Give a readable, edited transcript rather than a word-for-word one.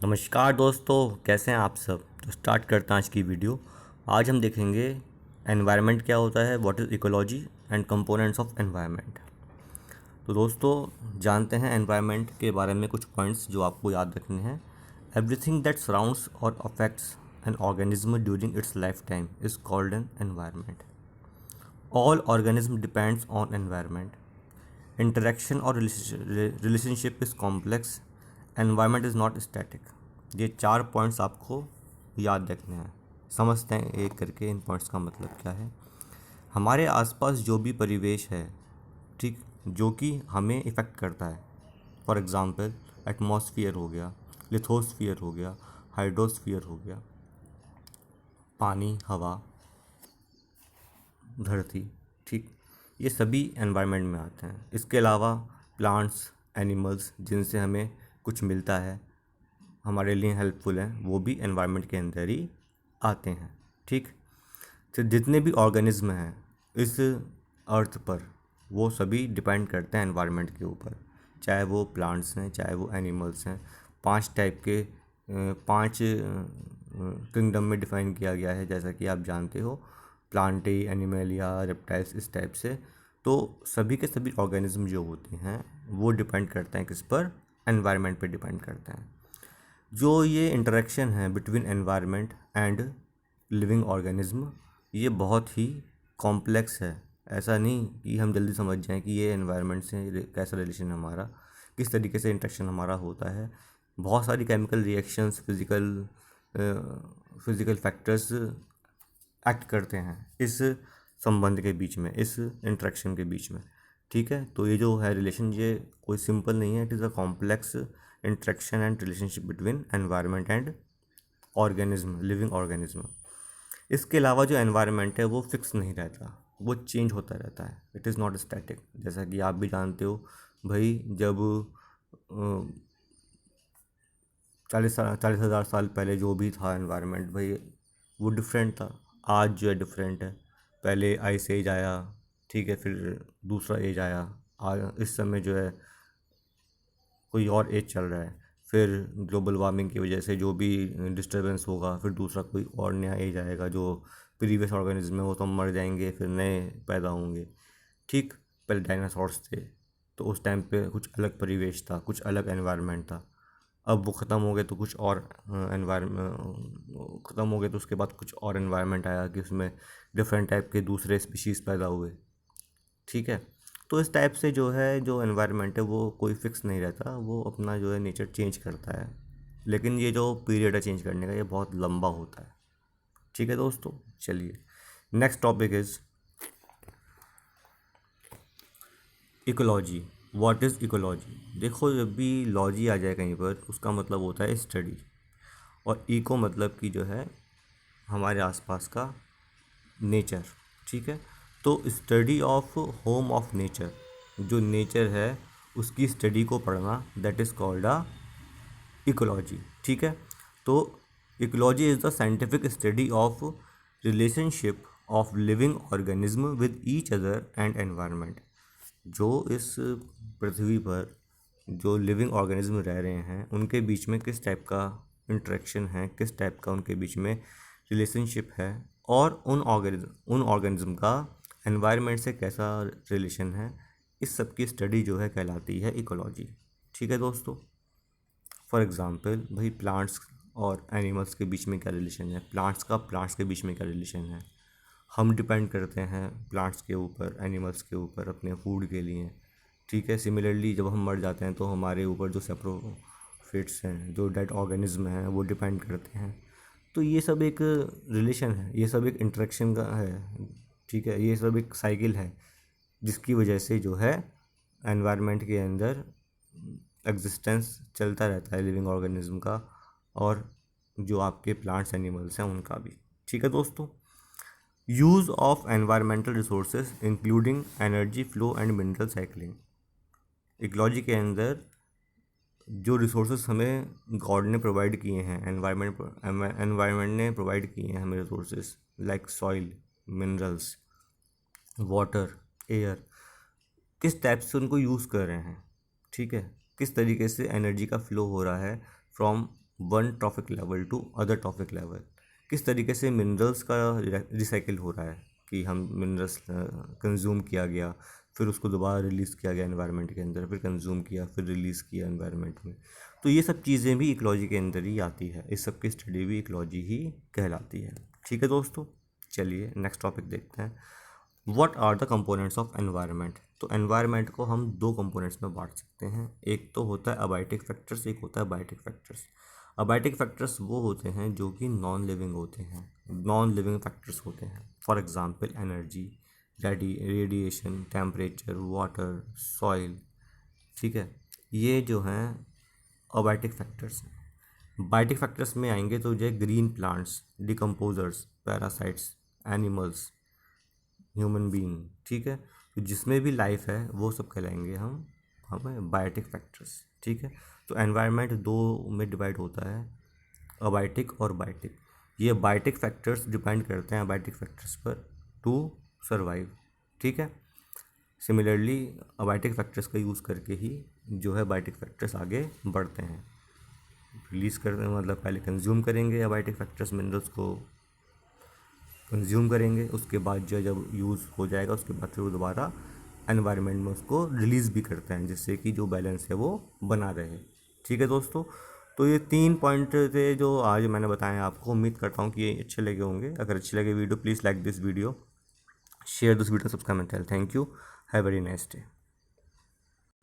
नमस्कार दोस्तों, कैसे हैं आप सब। तो स्टार्ट करते हैं आज की वीडियो। आज हम देखेंगे एनवायरनमेंट क्या होता है, what is ecology and components of environment. तो दोस्तों जानते हैं एनवायरनमेंट के बारे में कुछ पॉइंट्स जो आपको याद रखने हैं। एवरीथिंग दैट सराउंड्स और affects an organism during its lifetime is called an environment. All organism depends on environment. Interaction और relationship is complex. Environment is not static. ये 4 पॉइंट्स आपको याद रखने हैं। समझते हैं एक करके इन पॉइंट्स का मतलब क्या है। हमारे आसपास जो भी परिवेश है, ठीक, जो कि हमें इफ़ेक्ट करता है। फॉर एग्ज़ाम्पल एटमॉस्फियर हो गया, लिथोस्फियर हो गया, हाइड्रोस्फियर हो गया, पानी, हवा, धरती, ठीक, ये सभी एनवायरनमेंट में आते हैं। इसके अलावा प्लांट्स, एनिमल्स जिनसे हमें कुछ मिलता है, हमारे लिए हेल्पफुल हैं, वो भी एनवायरनमेंट के अंदर ही आते हैं। ठीक, तो जितने भी ऑर्गेनिज्म हैं इस अर्थ पर, वो सभी डिपेंड करते हैं एनवायरनमेंट के ऊपर। चाहे वो प्लांट्स हैं, चाहे वो एनिमल्स हैं। 5 टाइप के 5 किंगडम में डिफाइन किया गया है, जैसा कि आप जानते हो, प्लांटी, एनिमलिया, रेप्टाइल्स, इस टाइप से। तो सभी के सभी ऑर्गेनिज्म जो होते हैं वो डिपेंड करते हैं किस पर, एनवायरनमेंट पे डिपेंड करते हैं। जो ये इंटरेक्शन है between environment and living organism, ये बहुत ही कॉम्प्लेक्स है। ऐसा नहीं कि हम जल्दी समझ जाएं कि ये एनवायरनमेंट से कैसा रिलेशन है हमारा, किस तरीके से इंटरेक्शन हमारा होता है। बहुत सारी chemical reactions, physical factors act करते हैं इस संबंध के बीच में, इस इंटरेक्शन के बीच में। ठीक है, तो ये जो है रिलेशन, ये कोई सिंपल नहीं है। It is a complex interaction and relationship between environment and organism, living organism. इसके अलावा जो एनवायरनमेंट है वो फिक्स नहीं रहता, वो चेंज होता रहता है। It is not static. जैसा कि आप भी जानते हो भाई, जब 40,000 साल पहले जो भी था एनवायरनमेंट भाई, वो डिफरेंट था। आज जो है डिफरेंट है। पहले आइस एज आया, ठीक है, फिर दूसरा एज आया। इस समय जो है कोई और एज चल रहा है। फिर ग्लोबल वार्मिंग की वजह से जो भी डिस्टर्बेंस होगा, फिर दूसरा कोई और नया एज आएगा। जो प्रीवियस ऑर्गेनिज्म है वो तो मर जाएंगे, फिर नए पैदा होंगे। ठीक, पहले डायनासोर्स थे तो उस टाइम पे कुछ अलग परिवेश था, कुछ अलग एनवायरनमेंट था। अब वो ख़त्म हो गए तो कुछ और एनवायरनमेंट ख़त्म हो गए, तो उसके बाद कुछ और एनवायरनमेंट आया कि उसमें डिफरेंट टाइप के दूसरे स्पीशीज़ पैदा हुए। ठीक है, तो इस टाइप से जो है, जो एनवायरनमेंट है वो कोई फिक्स नहीं रहता, वो अपना जो है नेचर चेंज करता है। लेकिन ये जो पीरियड है चेंज करने का, ये बहुत लंबा होता है। ठीक है दोस्तों, चलिए next topic is ecology. What is ecology. देखो, जब भी लॉजी आ जाए कहीं पर, उसका मतलब होता है स्टडी। और इको मतलब कि जो है हमारे आसपास का नेचर। ठीक है, तो study of home of nature, जो नेचर है उसकी स्टडी को पढ़ना, that is called a ecology. ठीक है, तो ecology is the scientific study of relationship of living organism with each other and environment. जो इस पृथ्वी पर जो लिविंग ऑर्गेनिज्म रह रहे हैं उनके बीच में किस टाइप का इंटरेक्शन है, किस टाइप का उनके बीच में रिलेशनशिप है, और उन ऑर्गेनिज्म का एनवायरनमेंट से कैसा रिलेशन है, इस सब की स्टडी जो है कहलाती है इकोलॉजी। ठीक है दोस्तों, फॉर एग्ज़ाम्पल भाई, प्लांट्स और एनिमल्स के बीच में क्या रिलेशन है, प्लांट्स के बीच में क्या रिलेशन है। हम डिपेंड करते हैं प्लांट्स के ऊपर, एनिमल्स के ऊपर अपने फूड के लिए। ठीक है, सिमिलरली जब हम मर जाते हैं तो हमारे ऊपर जो सेप्रोफिट्स हैं, जो डेड ऑर्गेनिज्म हैं, वो डिपेंड करते हैं। तो ये सब एक रिलेशन है, ये सब एक इंटरेक्शन का है। ठीक है, ये सब एक साइकिल है जिसकी वजह से जो है एनवायरनमेंट के अंदर एग्जिस्टेंस चलता रहता है लिविंग ऑर्गेनिज्म का, और जो आपके प्लांट्स एनिमल्स हैं उनका भी। ठीक है दोस्तों, use of environmental resources including energy flow and mineral cycling. Ecology के अंदर जो रिसोर्सेज हमें गॉड ने प्रोवाइड किए हैं, एनवायरनमेंट ने प्रोवाइड किए हैं हमें resources, like soil, minerals, water, air, किस टाइप से उनको यूज़ कर रहे हैं। ठीक है, किस तरीके से एनर्जी का फ्लो हो रहा है from one trophic level to other trophic level. किस तरीके से मिनरल्स का रिसाइकिल हो रहा है कि हम मिनरल्स कंज्यूम किया गया, फिर उसको दोबारा रिलीज़ किया गया एनवायरनमेंट के अंदर, फिर कंज्यूम किया, फिर रिलीज़ किया एनवायरनमेंट में। तो ये सब चीज़ें भी इकोलॉजी के अंदर ही आती है, इस सब की स्टडी भी इकोलॉजी ही कहलाती है। ठीक है दोस्तों, चलिए नेक्स्ट टॉपिक देखते हैं। What are the components of environment. तो एनवायरनमेंट को हम दो कंपोनेंट्स में बांट सकते हैं, एक तो होता है अबायोटिक फैक्टर्स, एक होता है बायोटिक फैक्टर्स। अबायोटिक फैक्टर्स वो होते हैं जो कि नॉन लिविंग होते हैं, नॉन लिविंग फैक्टर्स होते हैं। For example energy, radiation, temperature, water, soil. ठीक है, ये जो हैं अबायोटिक फैक्टर्स हैं। बायोटिक फैक्टर्स में आएंगे तो जो green plants, decomposers, parasites, animals, human being. ठीक है, तो जिसमें भी लाइफ है वो सब कहलाएंगे हम हमें बायोटिक फैक्टर्स। ठीक है, तो एनवायरनमेंट दो में डिवाइड होता है, अबायोटिक और बायोटिक। ये बायोटिक फैक्टर्स डिपेंड करते हैं अबायोटिक फैक्टर्स पर टू सर्वाइव। ठीक है, सिमिलरली अबायोटिक फैक्टर्स का यूज़ करके ही जो है बायोटिक फैक्टर्स आगे बढ़ते हैं। रिलीज़ करते हैं मतलब पहले कंज्यूम करेंगे अबायोटिक फैक्टर्स, मिनरल्स को कंज्यूम करेंगे, उसके बाद जो जब यूज़ हो जाएगा उसके बाद फिर वो दोबारा एनवायरनमेंट में उसको रिलीज़ भी करते हैं, जिससे कि जो बैलेंस है वो बना रहे। ठीक है दोस्तों, तो ये 3 पॉइंट थे जो आज मैंने बताए आपको। उम्मीद करता हूँ कि ये अच्छे लगे होंगे। अगर अच्छे लगे video, please like this video, share this video, subscribe my channel. Thank you, have very nice day.